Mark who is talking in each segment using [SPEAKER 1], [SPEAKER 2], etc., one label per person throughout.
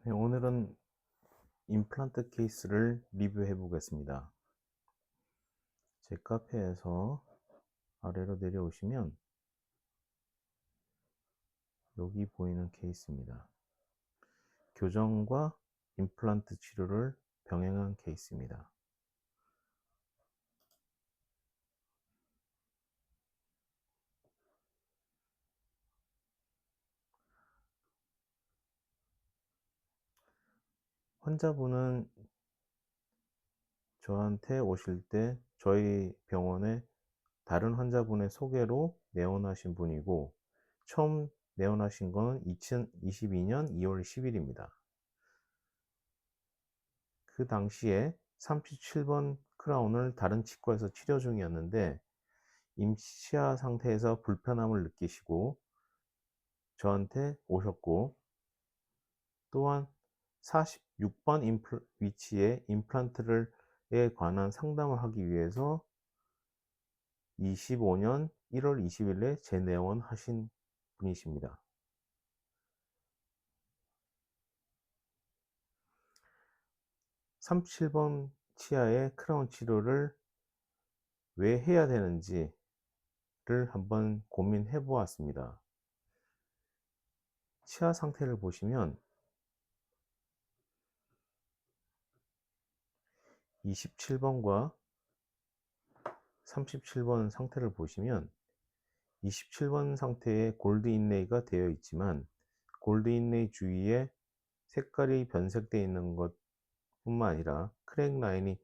[SPEAKER 1] 네, 오늘은 임플란트 케이스를 리뷰해 보겠습니다. 제 카페에서 아래로 내려오시면 여기 보이는 케이스입니다. 교정과 임플란트 치료를 병행한 케이스입니다. 환자분은 저한테 오실 때 저희 병원에 다른 환자분의 소개로 내원하신 분이고, 처음 내원하신 건 2022년 2월 10일입니다. 그 당시에 37번 크라운을 다른 치과에서 치료 중이었는데 임시치아 상태에서 불편함을 느끼시고 저한테 오셨고, 또한 46번 위치에 임플란트에 관한 상담을 하기 위해서 25년 1월 20일에 재내원하신 분이십니다. 37번 치아의 크라운 치료를 왜 해야 되는지를 한번 고민해 보았습니다. 치아 상태를 보시면 27번과 37번 상태를 보시면 27번 상태에 골드 인레이가 되어 있지만 골드 인레이 주위에 색깔이 변색되어 있는 것 뿐만 아니라 크랙 라인이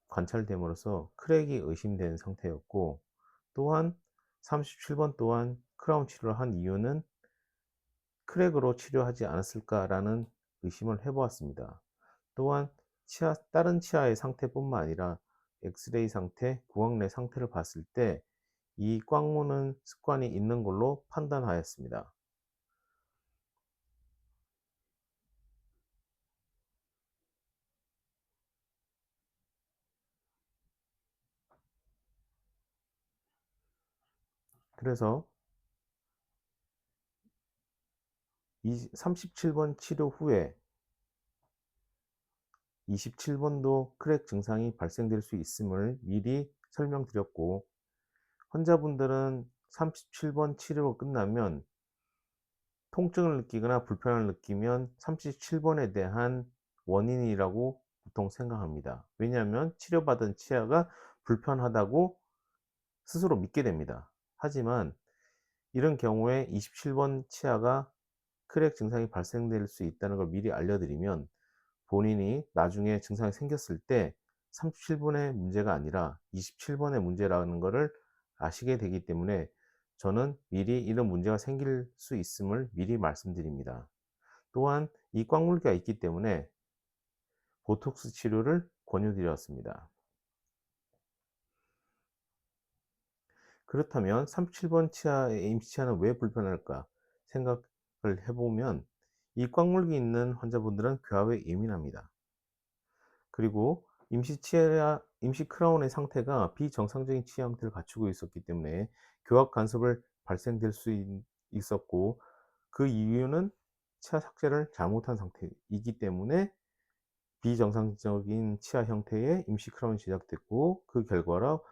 [SPEAKER 1] 관찰됨으로써 크랙이 의심되는 상태였고, 또한 37번 또한 크라운 치료를 한 이유는 크랙으로 치료하지 않았을까라는 의심을 해보았습니다. 또한 다른 치아의 상태뿐만 아니라 엑스레이 상태, 구강 내 상태를 봤을 때 이 꽉 무는 습관이 있는 걸로 판단하였습니다. 그래서 37번 치료 후에 27번도 크랙 증상이 발생될 수 있음을 미리 설명드렸고, 환자분들은 37번 치료가 끝나면 통증을 느끼거나 불편을 느끼면 37번에 대한 원인이라고 보통 생각합니다. 왜냐하면 치료받은 치아가 불편하다고 스스로 믿게 됩니다. 하지만 이런 경우에 27번 치아가 크랙 증상이 발생될 수 있다는 걸 미리 알려드리면 본인이 나중에 증상이 생겼을 때 37번의 문제가 아니라 27번의 문제라는 것을 아시게 되기 때문에 저는 미리 이런 문제가 생길 수 있음을 미리 말씀드립니다. 또한 이 꽉물기가 있기 때문에 보톡스 치료를 권유드렸습니다. 그렇다면 37번 치아의 임시치아는 왜 불편할까 생각을 해보면, 이 꽉물기 있는 환자분들은 교합에 예민합니다. 그리고 임시 크라운의 상태가 비정상적인 치아 형태를 갖추고 있었기 때문에 교합 간섭을 발생될 수 있었고, 그 이유는 치아 삭제를 잘못한 상태이기 때문에 비정상적인 치아 형태의 임시 크라운이 제작됐고, 그 결과로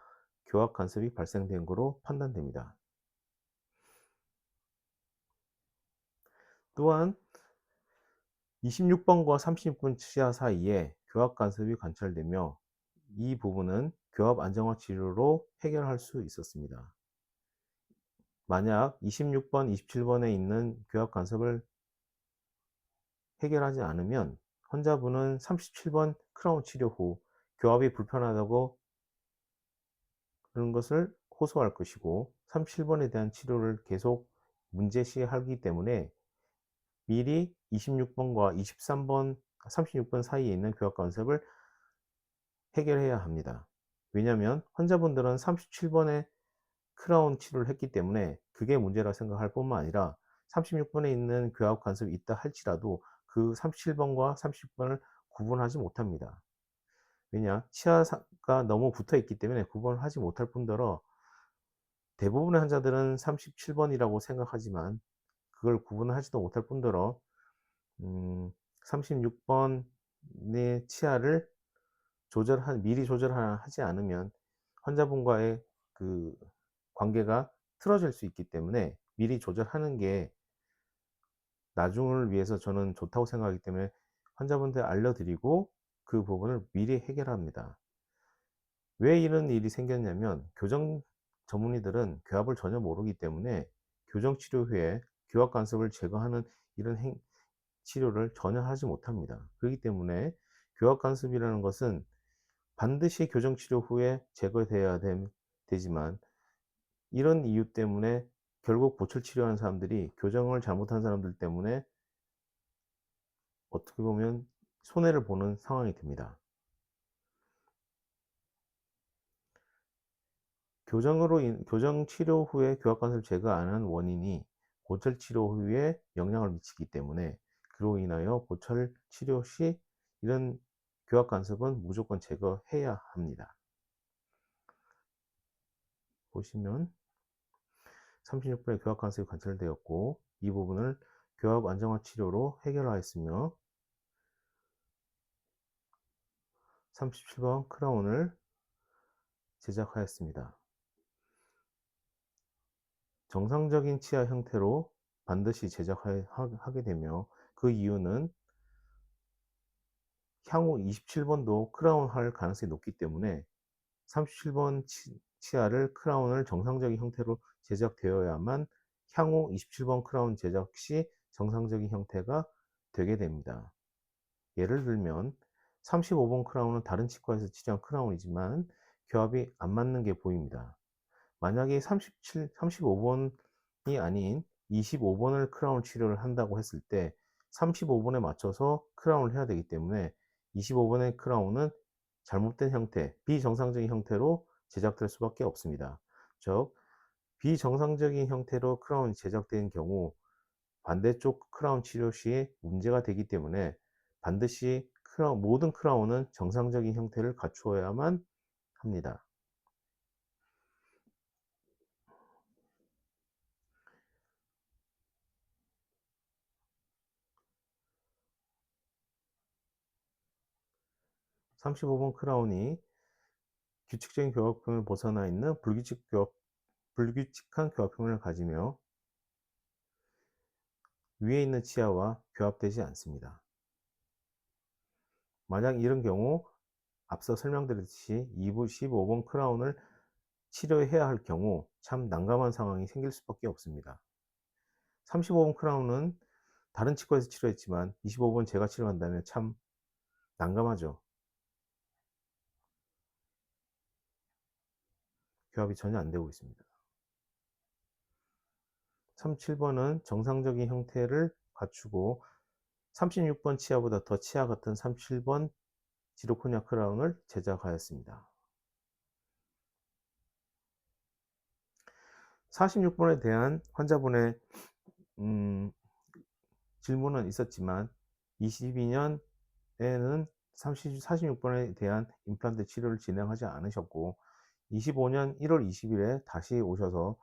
[SPEAKER 1] 교합 간섭이 발생된 것으로 판단됩니다. 또한 26번과 36번 치아 사이에 교합 간섭이 관찰되며 이 부분은 교합 안정화 치료로 해결할 수 있었습니다. 만약 26번, 27번에 있는 교합 간섭을 해결하지 않으면 환자분은 37번 크라운 치료 후 교합이 불편하다고 그런 것을 호소할 것이고, 37번에 대한 치료를 계속 문제시하기 때문에 미리 26번과 23번, 36번 사이에 있는 교합 간섭을 해결해야 합니다. 왜냐하면 환자분들은 37번에 크라운 치료를 했기 때문에 그게 문제라 생각할 뿐만 아니라 36번에 있는 교합 간섭이 있다 할지라도 그 37번과 36번을 구분하지 못합니다. 왜냐? 치아가 너무 붙어 있기 때문에 구분을 하지 못할 뿐더러 대부분의 환자들은 37번이라고 생각하지만 그걸 구분하지도 못할 뿐더러 36번의 치아를 미리 조절하지 않으면 환자분과의 그 관계가 틀어질 수 있기 때문에 미리 조절하는 게 나중을 위해서 저는 좋다고 생각하기 때문에 환자분들에 알려드리고 그 부분을 미리 해결합니다. 왜 이런 일이 생겼냐면 교정 전문의들은 교합을 전혀 모르기 때문에 교정 치료 후에 교합 간섭을 제거하는 이런 치료를 전혀 하지 못합니다. 그렇기 때문에 교합 간섭이라는 것은 반드시 교정 치료 후에 제거돼야 되지만 이런 이유 때문에 결국 보철 치료하는 사람들이 교정을 잘못한 사람들 때문에 어떻게 보면 손해를 보는 상황이 됩니다. 교정 치료 후에 교합 간섭을 제거 안 한 원인이 보철 치료 후에 영향을 미치기 때문에 그로 인하여 보철 치료 시 이런 교합 간섭은 무조건 제거해야 합니다. 보시면 36번의 교합 간섭이 관찰되었고 이 부분을 교합 안정화 치료로 해결하였으며 37번 크라운을 제작하였습니다. 정상적인 치아 형태로 반드시 제작하게 되며 그 이유는 향후 27번도 크라운 할 가능성이 높기 때문에 37번 치아를 크라운을 정상적인 형태로 제작되어야만 향후 27번 크라운 제작 시 정상적인 형태가 되게 됩니다. 예를 들면 35번 크라운은 다른 치과에서 치료한 크라운이지만 교합이 안 맞는 게 보입니다. 만약에 35번이 아닌 25번을 크라운 치료를 한다고 했을 때 35번에 맞춰서 크라운을 해야 되기 때문에 25번의 크라운은 잘못된 형태, 비정상적인 형태로 제작될 수밖에 없습니다. 즉, 비정상적인 형태로 크라운이 제작된 경우 반대쪽 크라운 치료 시에 문제가 되기 때문에 반드시 모든 크라운은 정상적인 형태를 갖추어야만 합니다. 35번 크라운이 규칙적인 교합형을 벗어나 있는 불규칙한 교합형을 가지며 위에 있는 치아와 교합되지 않습니다. 만약 이런 경우 앞서 설명드렸듯이 15번 크라운을 치료해야 할 경우 참 난감한 상황이 생길 수밖에 없습니다. 35번 크라운은 다른 치과에서 치료했지만 25번 제가 치료한다면 참 난감하죠. 교합이 전혀 안 되고 있습니다. 37번은 정상적인 형태를 갖추고 36번 치아보다 더 치아 같은 37번 지르코니아 크라운을 제작하였습니다. 46번에 대한 환자분의 질문은 있었지만 22년에는 46번에 대한 임플란트 치료를 진행하지 않으셨고 25년 1월 20일에 다시 오셔서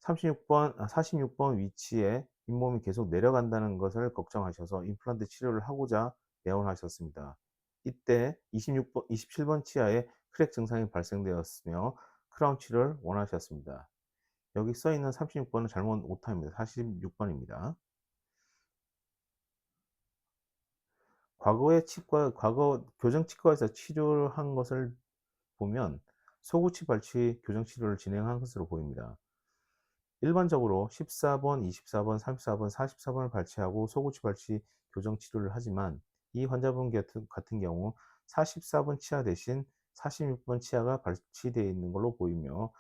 [SPEAKER 1] 46번 위치에 잇몸이 계속 내려간다는 것을 걱정하셔서 임플란트 치료를 하고자 내원하셨습니다. 이때 27번 치아에 크랙 증상이 발생되었으며 크라운 치료를 원하셨습니다. 여기 써 있는 36번은 잘못 오타입니다. 46번입니다. 과거 교정치과에서 치료를 한 것을 보면 소구치 발치 교정치료를 진행한 것으로 보입니다. 일반적으로 14번, 24번, 34번, 44번을 발치하고 소구치 발치 교정치료를 하지만 이 환자분 같은 경우 44번 치아 대신 46번 치아가 발치되어 있는 걸로 보이며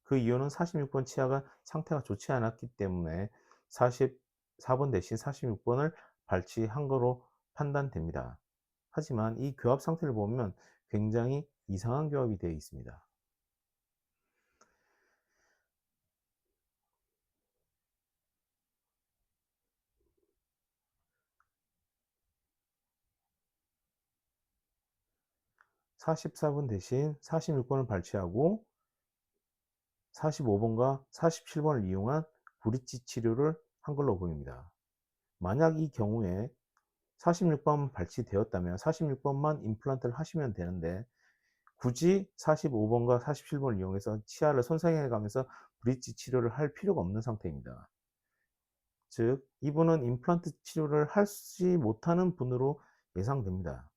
[SPEAKER 1] 그 이유는 46번 치아가 상태가 좋지 않았기 때문에 44번 대신 46번을 발치한 거로 판단됩니다. 하지만 이 교합 상태를 보면 굉장히 이상한 교합이 되어 있습니다. 44번 대신 46번을 발치하고 45번과 47번을 이용한 브릿지 치료를 한 걸로 보입니다. 만약 이 경우에 46번 발치되었다면 46번만 임플란트를 하시면 되는데, 굳이 45번과 47번을 이용해서 치아를 손상해 가면서 브릿지 치료를 할 필요가 없는 상태입니다. 즉, 이분은 임플란트 치료를 하지 못하는 분으로 예상됩니다.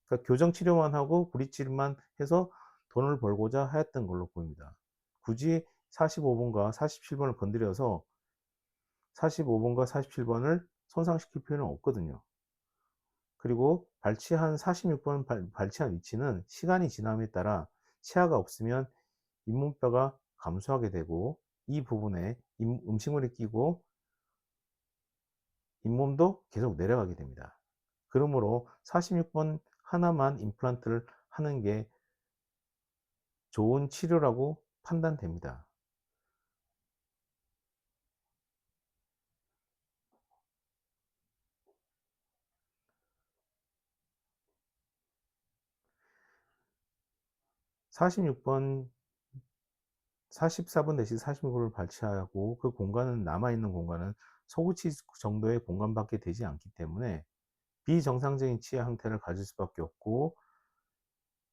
[SPEAKER 1] 그러니까 교정 치료만 하고 브릿지만 해서 돈을 벌고자 하였던 걸로 보입니다. 굳이 45번과 47번을 건드려서 45번과 47번을 손상시킬 필요는 없거든요. 그리고 발치한 46번 발치한 위치는 시간이 지남에 따라 치아가 없으면 잇몸뼈가 감소하게 되고, 이 부분에 음식물이 끼고 잇몸도 계속 내려가게 됩니다. 그러므로 46번 하나만 임플란트를 하는 게 좋은 치료라고 판단됩니다. 46번, 44번 대신 46번을 발치하고 그 공간은 남아있는 공간은 소구치 정도의 공간밖에 되지 않기 때문에 비정상적인 치아 형태를 가질 수밖에 없고,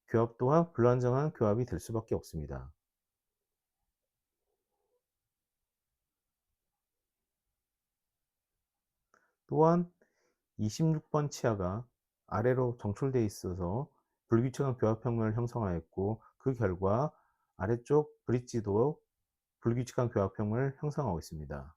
[SPEAKER 1] 교합 또한 불안정한 교합이 될 수밖에 없습니다. 또한 26번 치아가 아래로 정출되어 있어서 불규칙한 교합 평면을 형성하였고, 그 결과 아래쪽 브릿지도 불규칙한 교합 평면을 형성하고 있습니다.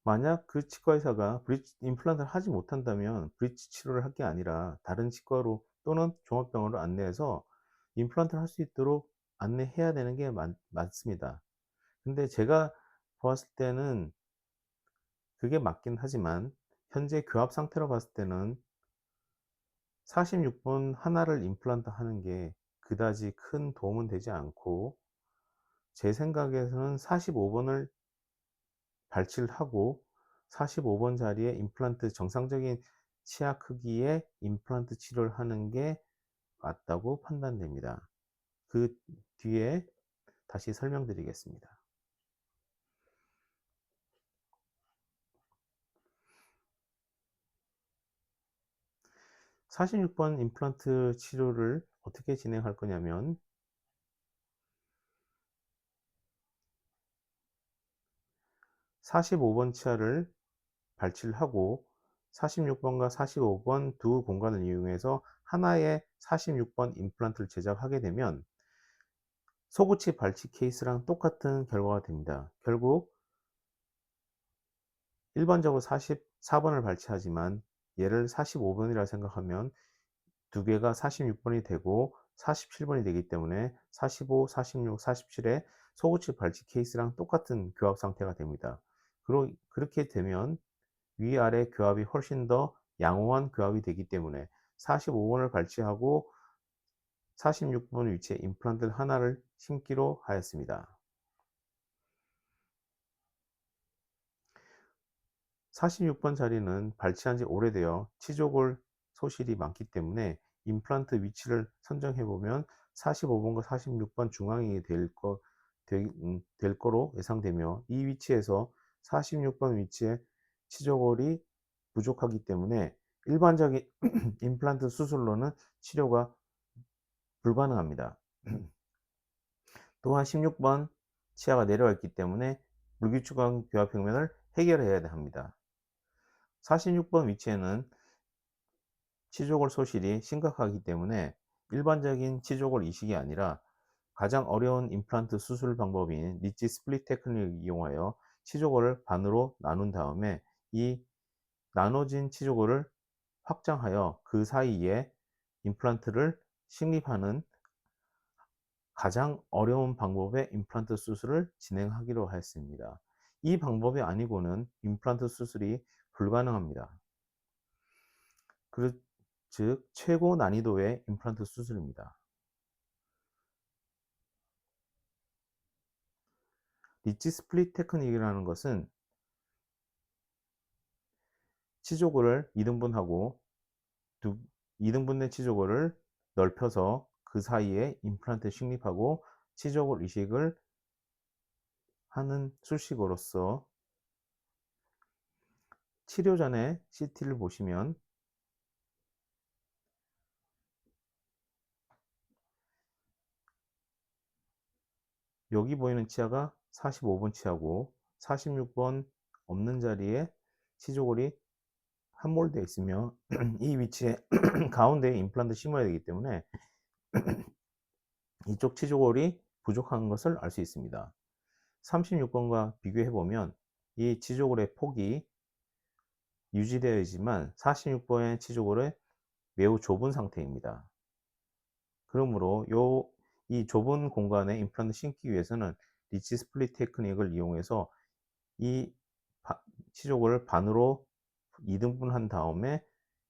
[SPEAKER 1] 만약 그 치과 의사가 브릿지 임플란트를 하지 못한다면 브릿지 치료를 할 게 아니라 다른 치과로 또는 종합병원으로 안내해서 임플란트를 할 수 있도록 안내해야 되는 게 맞습니다. 근데 제가 보았을 때는 그게 맞긴 하지만, 현재 교합 상태로 봤을 때는 46번 하나를 임플란트 하는 게 그다지 큰 도움은 되지 않고, 제 생각에서는 45번을 발치를 하고 45번 자리에 임플란트, 정상적인 치아 크기의 임플란트 치료를 하는 게 맞다고 판단됩니다. 그 뒤에 다시 설명드리겠습니다. 46번 임플란트 치료를 어떻게 진행할 거냐면, 45번 치아를 발치를 하고 46번과 45번 두 공간을 이용해서 하나의 46번 임플란트를 제작하게 되면 소구치 발치 케이스랑 똑같은 결과가 됩니다. 결국 일반적으로 44번을 발치하지만 얘를 45번이라 생각하면 두 개가 46번이 되고 47번이 되기 때문에 45, 46, 47의 소구치 발치 케이스랑 똑같은 교합 상태가 됩니다. 그렇게 되면 위아래 교합이 훨씬 더 양호한 교합이 되기 때문에 45번을 발치하고 46번 위치에 임플란트 하나를 심기로 하였습니다. 46번 자리는 발치한 지 오래되어 치조골 소실이 많기 때문에 임플란트 위치를 선정해 보면 45번과 46번 중앙이 될 거로 예상되며, 이 위치에서 46번 위치에 치조골이 부족하기 때문에 일반적인 임플란트 수술로는 치료가 불가능합니다. 또한 16번 치아가 내려와 있기 때문에 불규칙한 교합 평면을 해결해야 합니다. 46번 위치에는 치조골 소실이 심각하기 때문에 일반적인 치조골 이식이 아니라 가장 어려운 임플란트 수술 방법인 리지 스플릿 테크닉을 이용하여 치조골을 반으로 나눈 다음에 이 나눠진 치조골을 확장하여 그 사이에 임플란트를 식립하는 가장 어려운 방법의 임플란트 수술을 진행하기로 하였습니다. 이 방법이 아니고는 임플란트 수술이 불가능합니다. 즉 최고 난이도의 임플란트 수술입니다. 리치 스플릿 테크닉이라는 것은 치조골을 2등분하고 2등분된 치조골을 넓혀서 그 사이에 임플란트 식립하고 치조골 이식을 하는 수식으로서, 치료 전에 CT를 보시면 여기 보이는 치아가 45번 치아고 46번 없는 자리에 치조골이 함몰되어 있으며 이 위치에 가운데에 임플란트 심어야 되기 때문에 이쪽 치조골이 부족한 것을 알 수 있습니다. 36번과 비교해 보면 이 치조골의 폭이 유지되어 있지만 46번의 치조골은 매우 좁은 상태입니다. 그러므로 이 좁은 공간에 임플란트 심기 위해서는 리치 스플릿 테크닉을 이용해서 이 치조골을 반으로 2등분한 다음에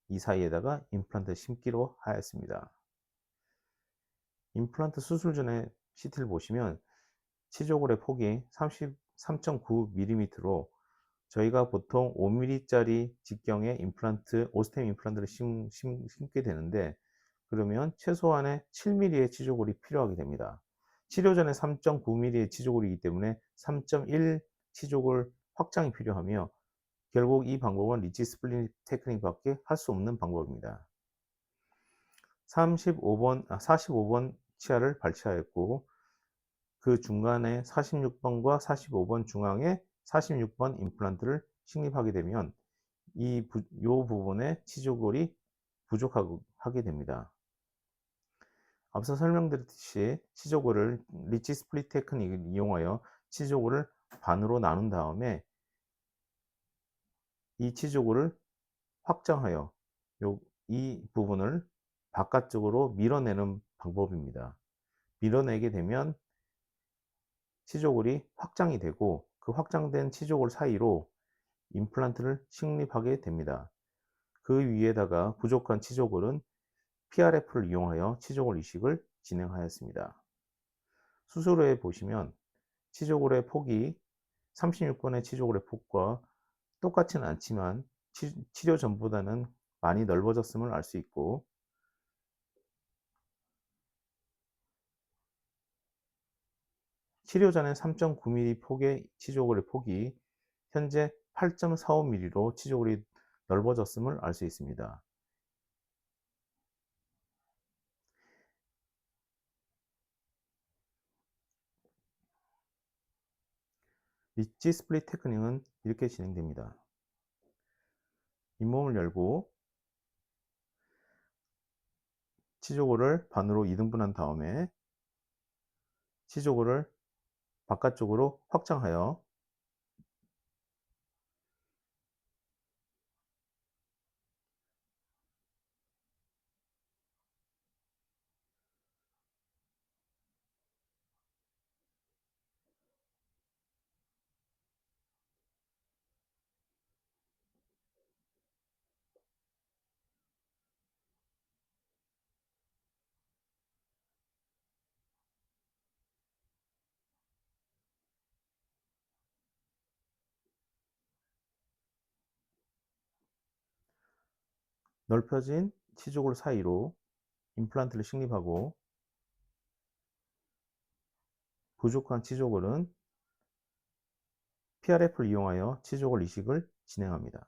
[SPEAKER 1] 이 사이에다가 임플란트 심기로 하였습니다. 임플란트 수술 전에 CT를 보시면 치조골의 폭이 33.9mm로 저희가 보통 5mm짜리 직경의 임플란트, 오스템 임플란트를 심게 되는데, 그러면 최소한의 7mm의 치조골이 필요하게 됩니다. 치료 전에 3.9mm의 치조골이기 때문에 3.1 치조골 확장이 필요하며, 결국 이 방법은 리치 스플릿 테크닉밖에 할 수 없는 방법입니다. 45번 치아를 발치하였고 그 중간에 46번과 45번 중앙에 46번 임플란트를 식립하게 되면 이 부분에 치조골이 부족하게 됩니다. 앞서 설명드렸듯이 치조골을 리치 스플릿 테크닉을 이용하여 치조골을 반으로 나눈 다음에 이 치조골을 확장하여 이 부분을 바깥쪽으로 밀어내는 방법입니다. 밀어내게 되면 치조골이 확장이 되고 그 확장된 치조골 사이로 임플란트를 식립하게 됩니다. 그 위에다가 부족한 치조골은 PRF를 이용하여 치조골 이식을 진행하였습니다. 수술 후에 보시면 치조골의 폭이 36번의 치조골의 폭과 똑같지는 않지만 치료 전보다는 많이 넓어졌음을 알 수 있고, 치료 전에 3.9mm 폭의 치조골의 폭이 현재 8.45mm로 치조골이 넓어졌음을 알 수 있습니다. 리치 스플릿 테크닉은 이렇게 진행됩니다. 잇몸을 열고 치조골을 반으로 2등분한 다음에 치조골을 바깥쪽으로 확장하여 넓혀진 치조골 사이로 임플란트를 식립하고 부족한 치조골은 PRF를 이용하여 치조골 이식을 진행합니다.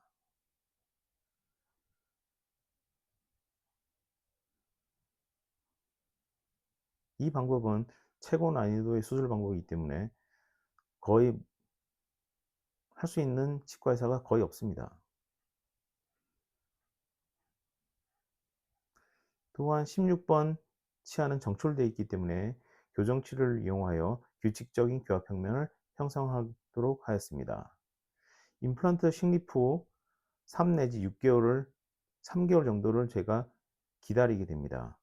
[SPEAKER 1] 이 방법은 최고 난이도의 수술 방법이기 때문에 거의 할 수 있는 치과 의사가 거의 없습니다. 또한 16번 치아는 정출되어 있기 때문에 교정치료를 이용하여 규칙적인 교합평면을 형성하도록 하였습니다. 임플란트 식립 후 3 내지 3개월 정도를 제가 기다리게 됩니다.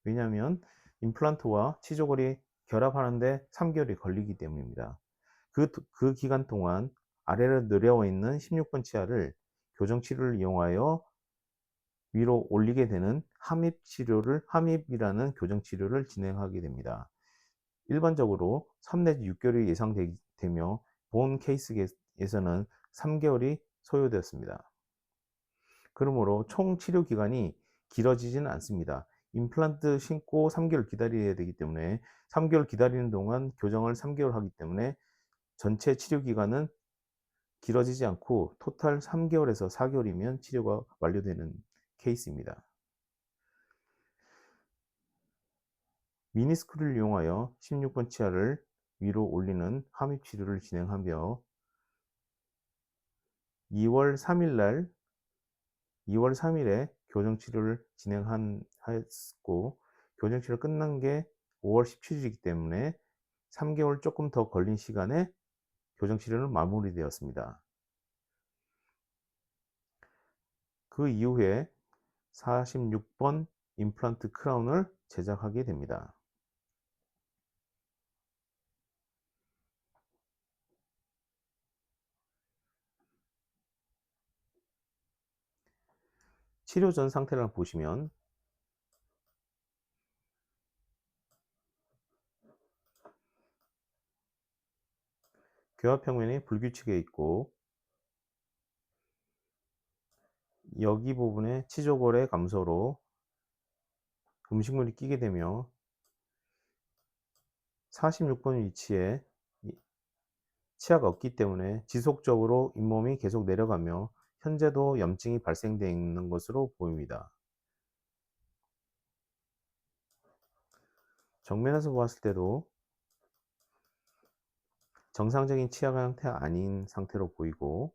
[SPEAKER 1] 왜냐하면 임플란트와 치조골이 결합하는데 3개월이 걸리기 때문입니다. 그 기간 동안 아래로 내려와 있는 16번 치아를 교정치료를 이용하여 위로 올리게 되는 함입이라는 교정치료를 진행하게 됩니다. 일반적으로 3 내지 6개월이 예상되기 되며 본 케이스에서는 3개월이 소요되었습니다. 그러므로 총 치료 기간이 길어지지는 않습니다. 임플란트 심고 3개월 기다려야 되기 때문에 3개월 기다리는 동안 교정을 3개월 하기 때문에 전체 치료 기간은 길어지지 않고 토탈 3개월에서 4개월이면 치료가 완료되는 케이스입니다. 미니스크를 이용하여 16번 치아를 위로 올리는 함입 치료를 진행하며 2월 3일에 교정 치료를 진행했고 교정 치료 끝난 게 5월 17일이기 때문에 3개월 조금 더 걸린 시간에 교정 치료는 마무리되었습니다. 그 이후에 46번 임플란트 크라운을 제작하게 됩니다. 치료 전 상태를 보시면 교합 평면이 불규칙해 있고 여기 부분에 치조골의 감소로 음식물이 끼게 되며 46번 위치에 치아가 없기 때문에 지속적으로 잇몸이 계속 내려가며 현재도 염증이 발생되어 있는 것으로 보입니다. 정면에서 보았을 때도 정상적인 치아 형태가 아닌 상태로 보이고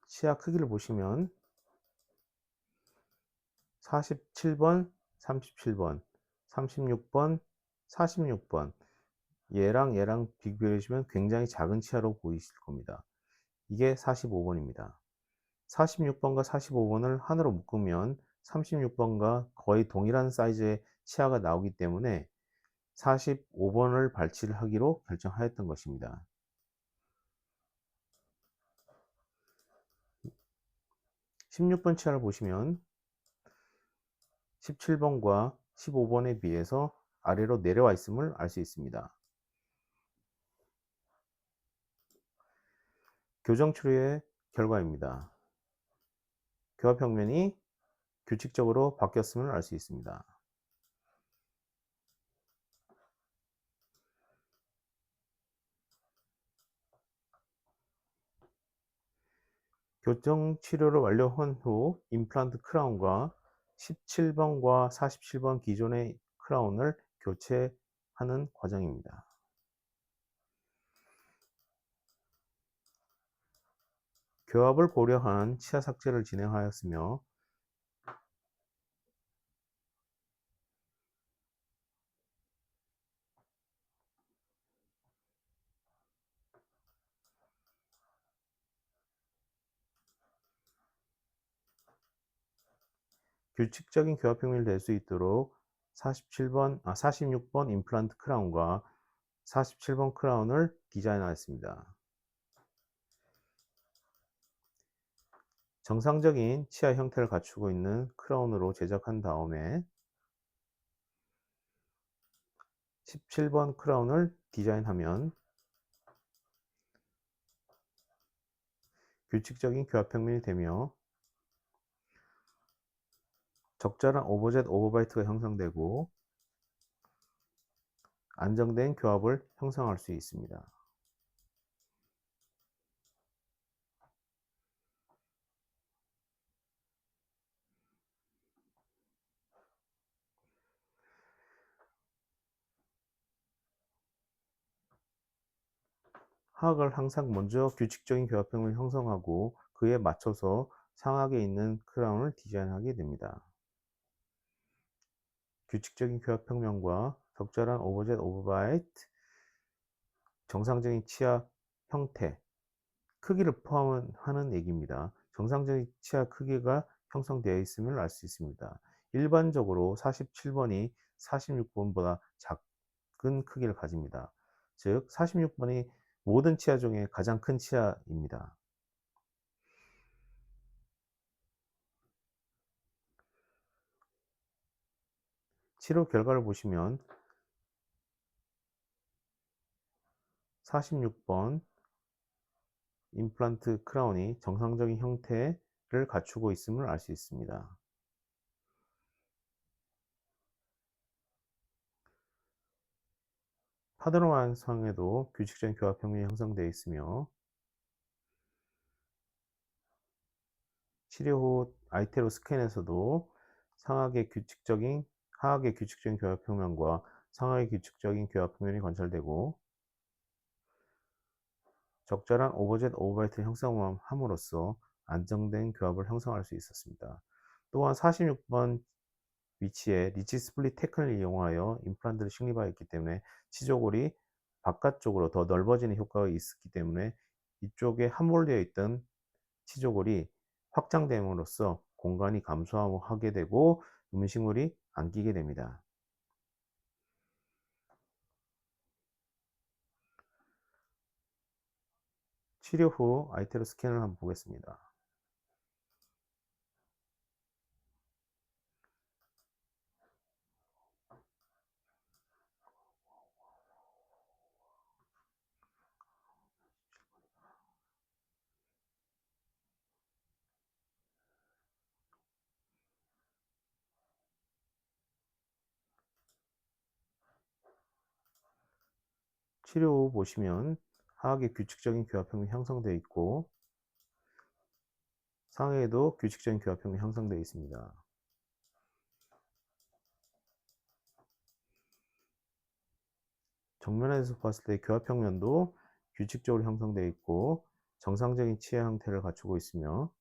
[SPEAKER 1] 치아 크기를 보시면 47번, 37번, 36번, 46번 얘랑 비교해 주시면 굉장히 작은 치아로 보이실 겁니다. 이게 45번입니다. 46번과 45번을 하나로 묶으면 36번과 거의 동일한 사이즈의 치아가 나오기 때문에 45번을 발치를 하기로 결정하였던 것입니다. 16번 치아를 보시면 17번과 15번에 비해서 아래로 내려와 있음을 알 수 있습니다. 교정 치료의 결과입니다. 교합 평면이 규칙적으로 바뀌었음을 알 수 있습니다. 교정 치료를 완료한 후 임플란트 크라운과 17번과 47번 기존의 크라운을 교체하는 과정입니다. 교합을 고려한 치아 삭제를 진행하였으며 규칙적인 교합 평면이 될 수 있도록 46번 임플란트 크라운과 47번 크라운을 디자인하였습니다. 정상적인 치아 형태를 갖추고 있는 크라운으로 제작한 다음에 17번 크라운을 디자인하면 규칙적인 교합 평면이 되며 적절한 오버젯 오버바이트가 형성되고 안정된 교합을 형성할 수 있습니다. 하악을 항상 먼저 규칙적인 교합 평면을 형성하고 그에 맞춰서 상하게 있는 크라운을 디자인하게 됩니다. 규칙적인 교합 평면과 적절한 오버젯 오버바이트, 정상적인 치아 형태, 크기를 포함하는 얘기입니다. 정상적인 치아 크기가 형성되어 있음을 알 수 있습니다. 일반적으로 47번이 46번보다 작은 크기를 가집니다. 즉 46번이 모든 치아 중에 가장 큰 치아입니다. 치료 결과를 보시면 46번 임플란트 크라운이 정상적인 형태를 갖추고 있음을 알 수 있습니다. 파드로만상에도 규칙적인 교합 평면이 형성되어 있으며 치료 후 아이테로 스캔에서도 상하의 규칙적인 교합 평면과 상하의 규칙적인 교합 평면이 관찰되고 적절한 오버젯 오버바이트를 형성함으로써 안정된 교합을 형성할 수 있었습니다. 또한 46번 위치에 리치 스플릿 테크닉을 이용하여 임플란트를 식립하였기 때문에 치조골이 바깥쪽으로 더 넓어지는 효과가 있었기 때문에 이쪽에 함몰되어 있던 치조골이 확장됨으로써 공간이 감소하게 되고 음식물이 안 끼게 됩니다. 치료 후 아이테로 스캔을 한번 보겠습니다. 치료 후 보시면 하악의 규칙적인 교합형이 형성되어 있고 상해에도 규칙적인 교합형이 형성되어 있습니다. 정면에서 봤을 때 교합평면도 규칙적으로 형성되어 있고 정상적인 치아 형태를 갖추고 있으며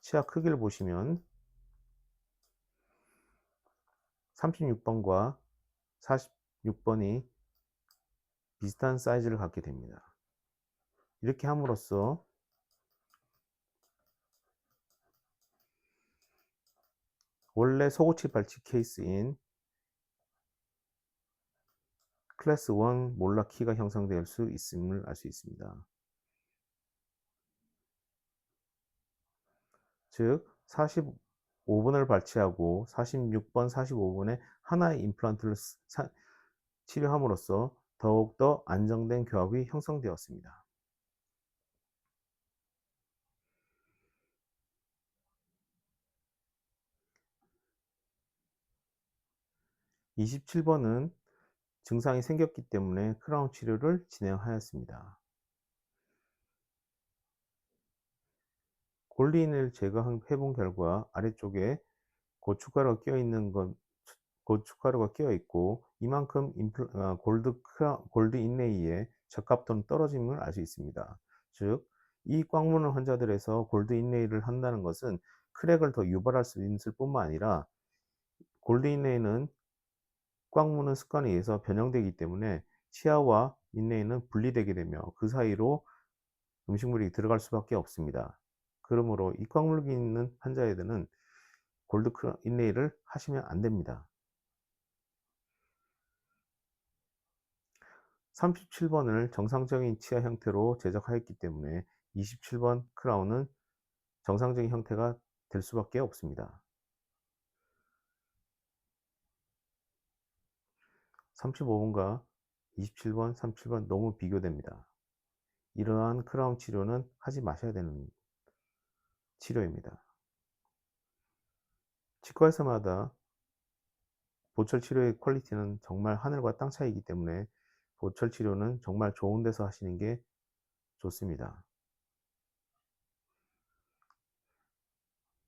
[SPEAKER 1] 치아 크기를 보시면 36번과 46번이 비슷한 사이즈를 갖게 됩니다. 이렇게 함으로써 원래 속옷이 발치 케이스인 클래스 1 몰라 키가 형성될 수 있음을 알 수 있습니다. 즉 45번을 발치하고 46번, 45번에 하나의 임플란트를 치료함으로써 더욱더 안정된 교합이 형성되었습니다. 27번은 증상이 생겼기 때문에 크라운 치료를 진행하였습니다. 골린을 제거해본 결과 아래쪽에 고춧가루가 끼어 있고 이만큼 골드 인레이의 적합도는 떨어짐을 알 수 있습니다. 즉, 이 꽉 무는 환자들에서 골드 인레이를 한다는 것은 크랙을 더 유발할 수 있을 뿐만 아니라 골드 인레이는 꽉 무는 습관에 의해서 변형되기 때문에 치아와 인레이는 분리되게 되며 그 사이로 음식물이 들어갈 수밖에 없습니다. 그러므로 이 꽉 물기 있는 환자애들은 골드 인레이를 하시면 안 됩니다. 37번을 정상적인 치아 형태로 제작하였기 때문에 27번 크라운은 정상적인 형태가 될 수밖에 없습니다. 35번과 27번, 37번 너무 비교됩니다. 이러한 크라운 치료는 하지 마셔야 되는 치료입니다. 치과에서마다 보철 치료의 퀄리티는 정말 하늘과 땅 차이이기 때문에 보철 치료는 정말 좋은 데서 하시는 게 좋습니다.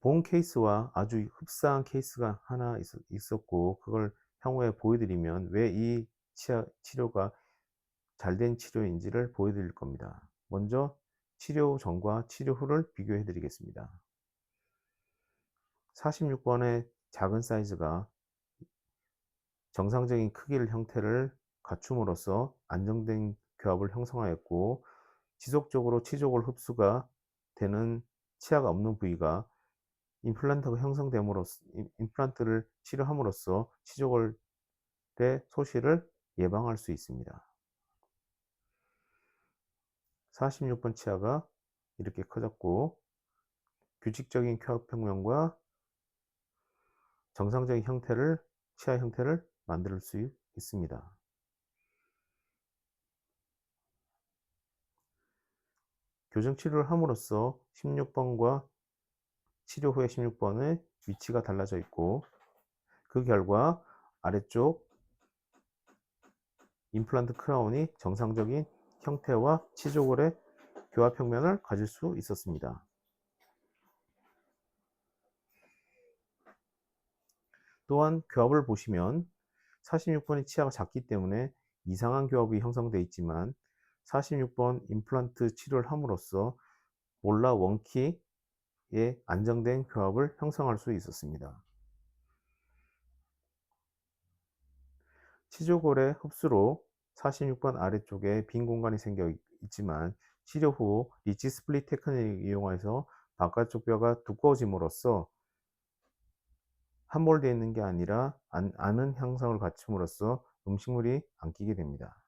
[SPEAKER 1] 본 케이스와 아주 흡사한 케이스가 하나 있었고 그걸 향후에 보여드리면 왜 이 치료가 잘된 치료인지를 보여드릴 겁니다. 먼저 치료 전과 치료 후를 비교해 드리겠습니다. 46번의 작은 사이즈가 정상적인 크기를 형태를 갖춤으로써 안정된 교합을 형성하였고 지속적으로 치조골 흡수가 되는 치아가 없는 부위가 임플란트를 치료함으로써 치조골의 소실을 예방할 수 있습니다. 46번 치아가 이렇게 커졌고 규칙적인 교합평면과 정상적인 치아 형태를 만들 수 있습니다. 교정 치료를 함으로써 16번과 치료 후에 16번의 위치가 달라져 있고, 그 결과 아래쪽 임플란트 크라운이 정상적인 형태와 치조골의 교합평면을 가질 수 있었습니다. 또한 교합을 보시면 46번의 치아가 작기 때문에 이상한 교합이 형성되어 있지만 46번 임플란트 치료를 함으로써 몰라 원키의 안정된 교합을 형성할 수 있었습니다. 치조골의 흡수로 46번 아래쪽에 빈 공간이 생겨 있지만 치료 후 리치 스플릿 테크닉을 이용해서 바깥쪽 뼈가 두꺼워짐으로써 함몰되어 있는 게 아니라 아는 형상을 갖춤으로써 음식물이 안 끼게 됩니다.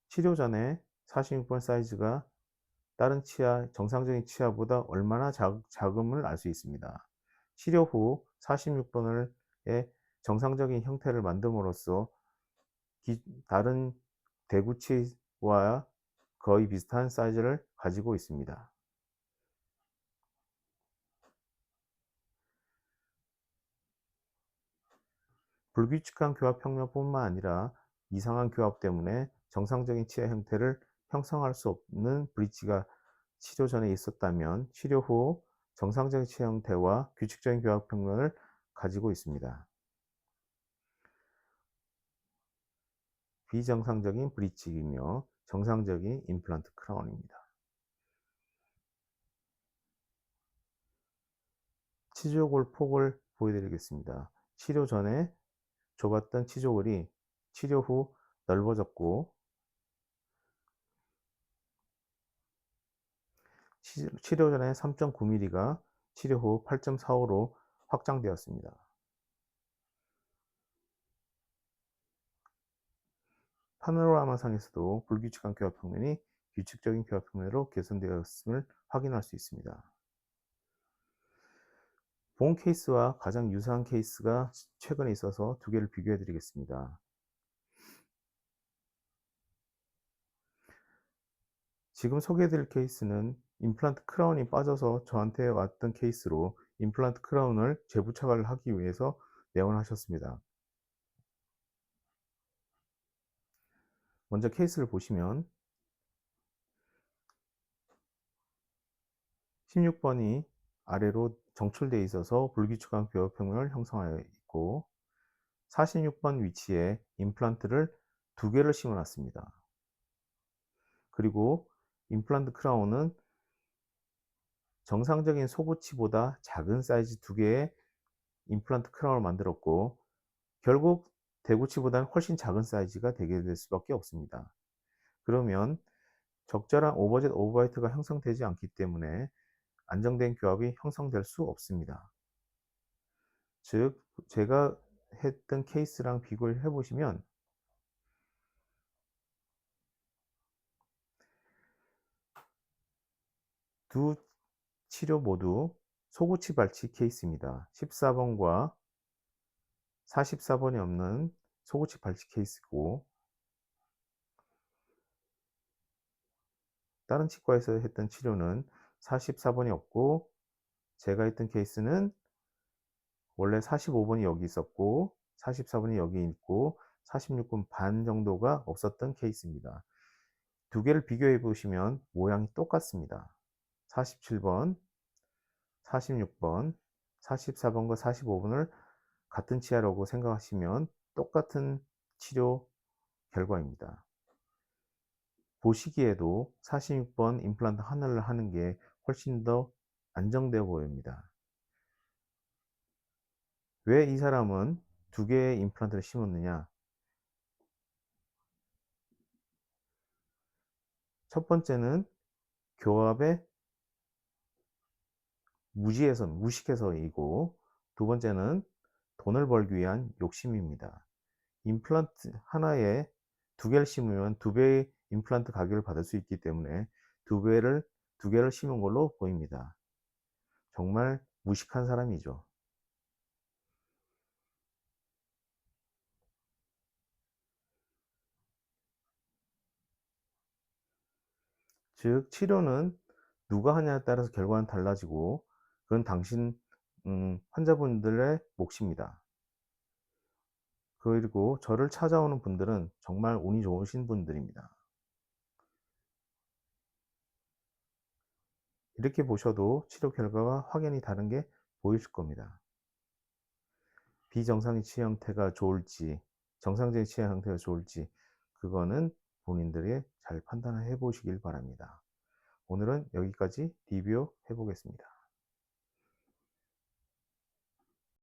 [SPEAKER 1] 치료 전에 46번 사이즈가 다른 정상적인 치아보다 얼마나 작음을 알 수 있습니다. 치료 후 46번의 정상적인 형태를 만듦으로써 다른 대구치와 거의 비슷한 사이즈를 가지고 있습니다. 불규칙한 교합 평면뿐만 아니라 이상한 교합 때문에 정상적인 치아 형태를 형성할 수 없는 브릿지가 치료 전에 있었다면 치료 후 정상적인 치아 형태와 규칙적인 교합 평면을 가지고 있습니다. 비정상적인 브릿지이며 정상적인 임플란트 크라운입니다. 치조골 폭을 보여드리겠습니다. 치료 전에 좁았던 치조골이 치료 후 넓어졌고, 치료 전에 3.9mm가 치료 후 8.45로 확장되었습니다. 파노라마상에서도 불규칙한 교합 평면이 규칙적인 교합 평면으로 개선되었음을 확인할 수 있습니다. 본 케이스와 가장 유사한 케이스가 최근에 있어서 두 개를 비교해 드리겠습니다. 지금 소개해 드릴 케이스는 임플란트 크라운이 빠져서 저한테 왔던 케이스로 임플란트 크라운을 재부착을 하기 위해서 내원하셨습니다. 먼저 케이스를 보시면 16번이 아래로 정출되어 있어서 불규칙한 교합평면을 형성하여 있고, 46번 위치에 임플란트를 두 개를 심어 놨습니다. 그리고 임플란트 크라운은 정상적인 소구치보다 작은 사이즈 두 개의 임플란트 크라운을 만들었고, 결국 대구치보다는 훨씬 작은 사이즈가 되게 될 수밖에 없습니다. 그러면 적절한 오버젯 오버바이트가 형성되지 않기 때문에 안정된 교합이 형성될 수 없습니다. 즉, 제가 했던 케이스랑 비교를 해보시면 두 치료 모두 소구치 발치 케이스입니다. 14번과 44번이 없는 소구치 발치 케이스고, 다른 치과에서 했던 치료는 44번이 없고, 제가 했던 케이스는 원래 45번이 여기 있었고 44번이 여기 있고 46번 반 정도가 없었던 케이스입니다. 두 개를 비교해 보시면 모양이 똑같습니다. 47번, 46번, 44번과 45번을 같은 치아라고 생각하시면 똑같은 치료 결과입니다. 보시기에도 46번 임플란트 하나를 하는 게 훨씬 더 안정되어 보입니다. 왜 이 사람은 두 개의 임플란트를 심었느냐? 첫 번째는 교합의 무식해서이고, 두 번째는 돈을 벌기 위한 욕심입니다. 임플란트 하나에 두 개를 심으면 두 배의 임플란트 가격을 받을 수 있기 때문에 두 개를 심은 걸로 보입니다. 정말 무식한 사람이죠. 즉 치료는 누가 하냐에 따라서 결과는 달라지고 그건 당신 환자분들의 몫입니다. 그리고 저를 찾아오는 분들은 정말 운이 좋으신 분들입니다. 이렇게 보셔도 치료 결과가 확연히 다른 게 보이실 겁니다. 비정상의 치료 형태가 좋을지 정상적인 치료 형태가 좋을지 그거는 본인들이 잘 판단을 해 보시길 바랍니다. 오늘은 여기까지 리뷰해 보겠습니다.